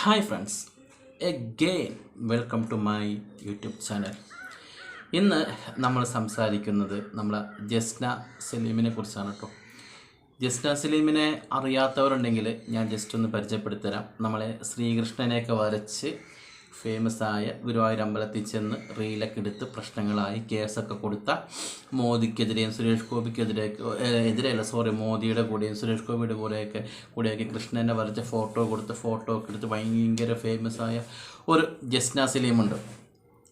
Hi friends, again welcome to my YouTube channel. ഇന്ന് നമ്മൾ സംസാരിക്കുന്നത് നമ്മളെ ജസ്ന സലീമിനെ കുറിച്ചാണ് കേട്ടോ. ജസ്ന സലീമിനെ അറിയാത്തവരുണ്ടെങ്കിൽ ഞാൻ ജസ്റ്റ് ഒന്ന് പരിചയപ്പെടുത്തരാം. നമ്മളെ ശ്രീകൃഷ്ണനെയൊക്കെ വരച്ച് ഫേമസ് ആയ ഗുരുവായൂർ അമ്പലത്തിൽ ചെന്ന് റീലൊക്കെ എടുത്ത് പ്രശ്നങ്ങളായി കേസൊക്കെ കൊടുത്ത മോദിക്കെതിരെയും സുരേഷ് ഗോപിക്കെതിരെയല്ല മോദിയുടെ കൂടെയും സുരേഷ് ഗോപിയുടെ കൂടെയൊക്കെ കൃഷ്ണനെ വരച്ച ഫോട്ടോ ഒക്കെ എടുത്ത് ഭയങ്കര ഫേമസ് ആയ ഒരു ജസ്ന സലീമുണ്ട്.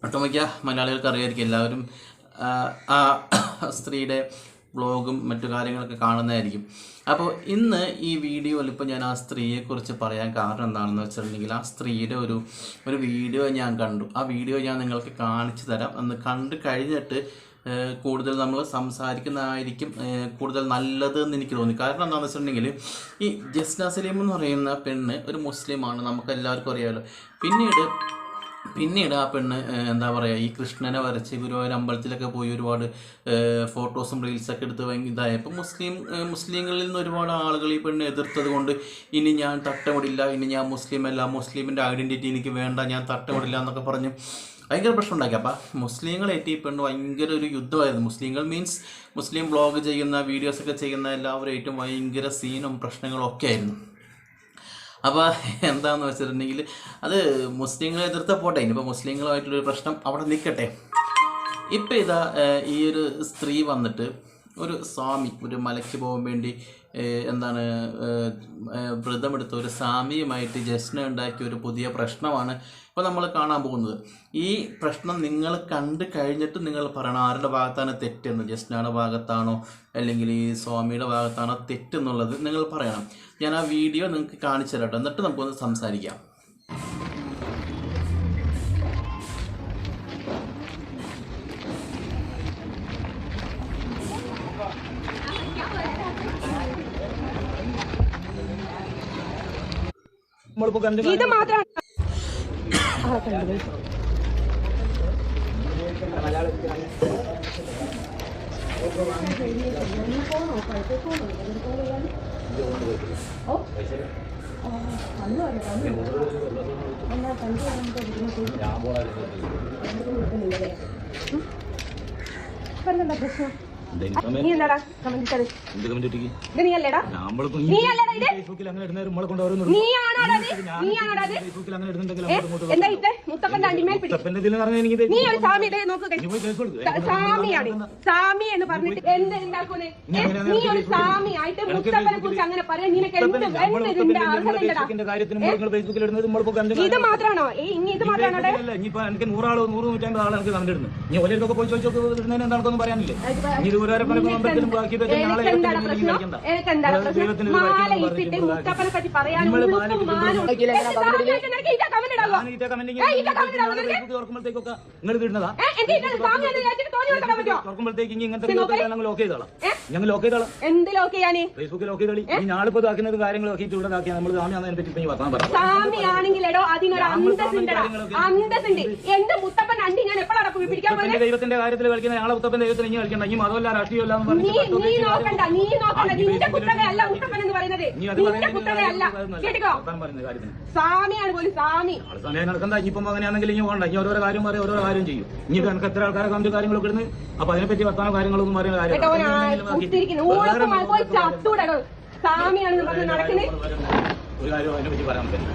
ഒട്ടുമിക്ക മലയാളികൾക്ക് അറിയാമായിരിക്കും, എല്ലാവരും ആ സ്ത്രീയുടെ വ്ളോഗും മറ്റു കാര്യങ്ങളൊക്കെ കാണുന്നതായിരിക്കും. അപ്പോൾ ഇന്ന് ഈ വീഡിയോയിൽ ഇപ്പോൾ ഞാൻ ആ സ്ത്രീയെക്കുറിച്ച് പറയാൻ കാരണം എന്താണെന്ന് വെച്ചിട്ടുണ്ടെങ്കിൽ, ആ സ്ത്രീയുടെ ഒരു വീഡിയോ ഞാൻ കണ്ടു. ആ വീഡിയോ ഞാൻ നിങ്ങൾക്ക് കാണിച്ചു തരാം. അന്ന് കണ്ടു കഴിഞ്ഞിട്ട് കൂടുതൽ നമ്മൾ സംസാരിക്കുന്നതായിരിക്കും കൂടുതൽ നല്ലതെന്ന് എനിക്ക് തോന്നി. കാരണം എന്താണെന്ന് വെച്ചിട്ടുണ്ടെങ്കിൽ, ഈ ജസ്ന സലീം എന്ന് പറയുന്ന പെണ്ണ് ഒരു മുസ്ലിമാണ്, നമുക്ക് എല്ലാവർക്കും അറിയാമല്ലോ. പിന്നീട് ആ പെണ്ണ് എന്താ പറയുക, ഈ കൃഷ്ണനെ വരച്ച് ഗുരുവായൂർ അമ്പലത്തിലൊക്കെ പോയി ഒരുപാട് ഫോട്ടോസും റീൽസൊക്കെ എടുത്ത് ഇതായപ്പോൾ മുസ്ലിങ്ങളിൽ നിന്ന് ഒരുപാട് ആളുകൾ ഈ പെണ്ണ് എതിർത്തത് കൊണ്ട് ഇനി ഞാൻ തട്ടമിടില്ല, ഇനി ഞാൻ മുസ്ലിമല്ല, മുസ്ലിമിൻ്റെ ഐഡൻറ്റിറ്റി എനിക്ക് വേണ്ട, ഞാൻ തട്ടമിടില്ല എന്നൊക്കെ പറഞ്ഞ് ഭയങ്കര പ്രശ്നം ഉണ്ടാക്കി. അപ്പം മുസ്ലിങ്ങളേറ്റ് ഈ പെണ്ണ് ഭയങ്കര ഒരു യുദ്ധമായിരുന്നു. മുസ്ലിങ്ങൾ മീൻസ് മുസ്ലിം വ്ളോഗ് ചെയ്യുന്ന വീഡിയോസൊക്കെ ചെയ്യുന്ന എല്ലാവരും ഭയങ്കര സീനും പ്രശ്നങ്ങളും ഒക്കെ ആയിരുന്നു. അപ്പോൾ എന്താണെന്ന് വെച്ചിട്ടുണ്ടെങ്കിൽ, അത് മുസ്ലിങ്ങളെ എതിർത്ത പോട്ടെ, ഇനിയിപ്പോൾ മുസ്ലിങ്ങളുമായിട്ടുള്ളൊരു പ്രശ്നം അവിടെ നിൽക്കട്ടെ. ഇപ്പം ഇതാ ഈ ഒരു സ്ത്രീ വന്നിട്ട് ഒരു സ്വാമി, ഒരു മലയ്ക്ക് പോകാൻ വേണ്ടി വ്രതമെടുത്ത ഒരു സ്വാമിയുമായിട്ട് ജസ്ന ഉണ്ടാക്കിയ ഒരു പുതിയ പ്രശ്നമാണ് ഇപ്പോൾ നമ്മൾ കാണാൻ പോകുന്നത്. ഈ പ്രശ്നം നിങ്ങൾ കണ്ടു കഴിഞ്ഞിട്ട് നിങ്ങൾ പറയണം ആരുടെ ഭാഗത്താണ് തെറ്റെന്ന്. ജസ്നയുടെ ഭാഗത്താണോ അല്ലെങ്കിൽ ഈ സ്വാമിയുടെ ഭാഗത്താണോ തെറ്റെന്നുള്ളത് നിങ്ങൾ പറയണം. ഞാൻ ആ വീഡിയോ നിങ്ങൾക്ക് കാണിച്ചു തരാം, എന്നിട്ട് നമുക്കൊന്ന് സംസാരിക്കാം. ഇത് മാത്രമാണ് പ്രശ്നം. നീ എന്താടാ കമന്റ് ഇട്ടത്? ഇത് നീ അല്ലേടാ? എന്താ ഇട്ട് മുത്തപ്പന്റെ അടിമേൽ നീ ഒരു സാമിയുടെ നോക്കുക. സാമിയാണ് സാമി എന്ന് പറഞ്ഞിട്ട് എന്ത് ഉണ്ടാക്കൂലേ? നീ ഒരു സാമിയായിട്ട് മുത്തപ്പനെ കുറിച്ച് അങ്ങനെ പറയാൻ നിനക്ക് എന്തിന്റെ അർഹതയുണ്ടടാ? ഇത് മാത്രമാണോ? ഇനി ഇത് മാത്രമാണോ? എനിക്ക് 100 ആളോ 100-150 ആളെ എനിക്ക് കണ്ടിരുന്നു. നീ ഒരേക്കൊക്കെ പോയി ചോദിച്ചോക്കുന്നതിന് എന്താണെന്ന് പറയാനില്ലേ? മുത്തപ്പനെ പറ്റി പറയാൻ ഞങ്ങൾ ലോക്ക് ചെയ്തോളാം. എന്ത് ലോക്ക് ചെയ്യാന്? ഫേസ്ബുക്കിൽ ലോക്ക് ചെയ്തോളി. ഞാളിപ്പോ ഇതാക്കുന്നത് കാര്യങ്ങളൊക്കെ ഇവിടെ ഇതാക്കിയാൽ നമ്മൾ സാമിയാണെന്നെ പറ്റി വർത്താനം പറയാം. സാമിയാണെങ്കിലോ അതിനൊരു അന്തസ്സുണ്ട്. എന്റെ മുത്തപ്പൻ അണ്ടി ഞാൻ എപ്പോഴാണ് പിടിക്കാൻ പോകുന്നത്? ദൈവത്തിന്റെ കാര്യത്തിൽ കളിക്കുന്ന ഞങ്ങളെ മുത്തപ്പൻ ദൈവത്തിന് ഇനി കളിക്കണ്ട. ഈ മതമല്ല രാഷ്ട്രീയമല്ല എന്ന് നീ നോക്കണ്ട. നിന്റെ പുത്രകയല്ല മുത്തപ്പൻ എന്ന് പറയുന്നത്. നിന്റെ പുത്രകയല്ല. കേട്ടോ, സാമിയാണ് പോലും സാമി. സമയം നടക്കണ്ട. ഇനിയിപ്പം അങ്ങനെയാണെങ്കിൽ ഇനി പോകണ്ട. ഇനി ഓരോ കാര്യം പറയും, ഓരോ കാര്യം ചെയ്യും. ഇനി എനിക്ക് എത്ര ആൾക്കാരെ കണ്ടു കാര്യങ്ങളൊക്കെ ഇടുന്നു. അപ്പൊ അതിനെപ്പറ്റി വർത്താനം കാര്യങ്ങളൊന്നും പറയുന്ന കാര്യം സാമിയാണെന്ന് പറഞ്ഞ് നടക്കുന്നത് ഒരു കാര്യം അതിനെപ്പറ്റി പറയാൻ പറ്റില്ല.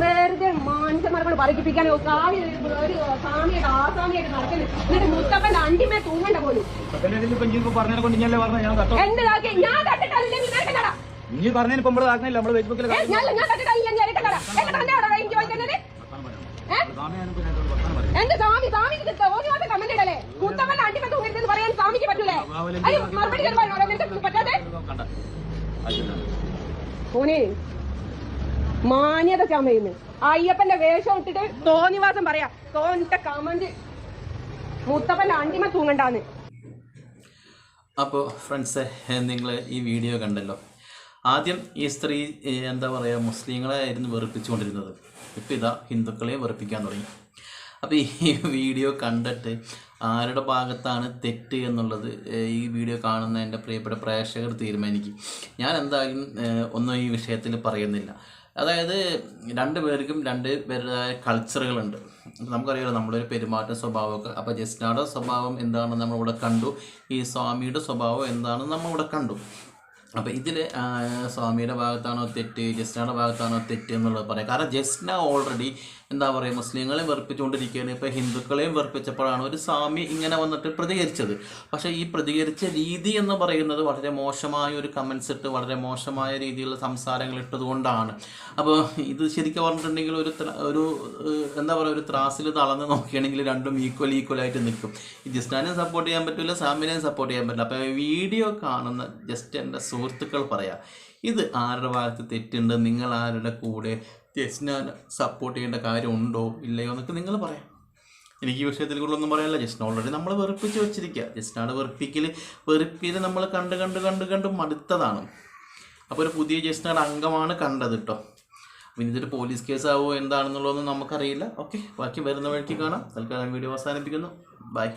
വെറുതെ മനുഷ്യന്മാർക്കോട് പറയിപ്പിക്കാനോ സാമിയായിട്ട് ആസാമിയായിട്ട് നടക്കുന്നത്. എന്നിട്ട് മുത്തപ്പന്റെ അണ്ടിമേ തൂങ്ങണ്ട പോലും. പറഞ്ഞതിനെ കൊണ്ട് ഞാൻ എന്തിനാക്കി ഞാൻ തട്ടിട്ടല്ലേ ഇനി പറഞ്ഞതിനിപ്പോ നമ്മള് ആക്കുന്നില്ല. നമ്മള് ഫേസ്ബുക്കിൽ എന്റെ സ്വാമി സ്വാമിക്ക് കമന്റ് ഇടല്ലേ? മുത്തപ്പന്റെ അണ്ടിമേ തൂങ്ങരുതെന്ന് പറയാൻ സ്വാമിക്ക് പറ്റൂലേ? മറുപടി പറ്റാതെ ഓനെ മാന്യത ചമയുന്നു. അയ്യപ്പന്റെ വേഷം ഇട്ടിട്ട് തോന്നിവാസം പറയാ. തോന്നിട്ട കമന്റ് മുത്തപ്പന്റെ അണ്ടിമ തൂങ്ങണ്ടാന്ന്. അപ്പോൾ ഫ്രണ്ട്സ്, നിങ്ങൾ ഈ വീഡിയോ കണ്ടല്ലോ. ആദ്യം ഈ സ്ത്രീ എന്താ പറയുക, മുസ്ലിങ്ങളെ ആയിരുന്നു വെറുപ്പിച്ചുകൊണ്ടിരുന്നത്. ഇപ്പം ഇതാ ഹിന്ദുക്കളെ വെറുപ്പിക്കാൻ തുടങ്ങി. അപ്പോൾ ഈ വീഡിയോ കണ്ടിട്ട് ആരുടെ ഭാഗത്താണ് തെറ്റ് എന്നുള്ളത് ഈ വീഡിയോ കാണുന്ന എൻ്റെ പ്രിയപ്പെട്ട പ്രേക്ഷകർ തീരുമാനിക്കും. ഞാൻ എന്തായാലും ഒന്നും ഈ വിഷയത്തിൽ പറയുന്നില്ല. അതായത് രണ്ട് പേർക്കും രണ്ട് പേരുടേതായ കൾച്ചറുകളുണ്ട്. നമുക്കറിയാമല്ലോ നമ്മളൊരു പെരുമാറ്റ സ്വഭാവമൊക്കെ. അപ്പോൾ ജസ്നയുടെ സ്വഭാവം എന്താണെന്ന് നമ്മളിവിടെ കണ്ടു, ഈ സ്വാമിയുടെ സ്വഭാവം എന്താണെന്ന് നമ്മളിവിടെ കണ്ടു. അപ്പോൾ ഇതിൽ സ്വാമിയുടെ ഭാഗത്താണോ തെറ്റ്, ജസ്നയുടെ ഭാഗത്താണോ തെറ്റ് എന്നുള്ളത് പറയാം. കാരണം ജസ്ന ഓൾറെഡി എന്താ പറയുക, മുസ്ലിങ്ങളെ വെറുപ്പിച്ചുകൊണ്ടിരിക്കുകയാണ്. ഇപ്പോൾ ഹിന്ദുക്കളെയും വെറുപ്പിച്ചപ്പോഴാണ് ഒരു സ്വാമി ഇങ്ങനെ വന്നിട്ട് പ്രതികരിച്ചത്. പക്ഷേ ഈ പ്രതികരിച്ച രീതി എന്ന് പറയുന്നത് വളരെ മോശമായ ഒരു കമൻസ് ഇട്ട് വളരെ മോശമായ രീതിയിലുള്ള സംസാരങ്ങൾ ഇട്ടതുകൊണ്ടാണ്. അപ്പോൾ ഇത് ശരിക്കും പറഞ്ഞിട്ടുണ്ടെങ്കിൽ ഒരു എന്താ പറയുക, ഒരു ത്രാസിൽ തളർന്ന് നോക്കുകയാണെങ്കിൽ രണ്ടും ഈക്വലായിട്ട് നിൽക്കും. ഈ ജസ്റ്റിനെയും സപ്പോർട്ട് ചെയ്യാൻ പറ്റില്ല, സ്വാമിനെയും സപ്പോർട്ട് ചെയ്യാൻ പറ്റില്ല. അപ്പോൾ വീഡിയോ കാണുന്ന ജസ്റ്റ് എൻ്റെ സുഹൃത്തുക്കൾ പറയാം, ഇത് ആരുടെ ഭാഗത്ത് തെറ്റുണ്ട്, നിങ്ങൾ ആരുടെ കൂടെ ജസ്റ്റിനെ സപ്പോർട്ട് ചെയ്യേണ്ട കാര്യമുണ്ടോ ഇല്ലയോ എന്നൊക്കെ നിങ്ങൾ പറയാം. എനിക്ക് ഈ വിഷയത്തിൽ കൂടുതലൊന്നും പറയാനില്ല. ജസ്റ്റിനെ ഓൾറെഡി നമ്മൾ വെറുപ്പിച്ച് വെച്ചിരിക്കുക. ജസ്റ്റിനാണ് വെറുപ്പിൽ നമ്മൾ കണ്ട് മടുത്തതാണ്. അപ്പോൾ ഒരു പുതിയ ജസ്റ്റിനയുടെ അംഗമാണ് കണ്ടത് കേട്ടോ. പിന്നെ ഇതൊരു പോലീസ് കേസാവോ എന്താണെന്നുള്ളതൊന്നും നമുക്കറിയില്ല. ഓക്കെ, ബാക്കി വരുന്ന വഴിക്ക് കാണാം. തൽക്കാലം വീഡിയോ അവസാനിപ്പിക്കുന്നു. ബൈ.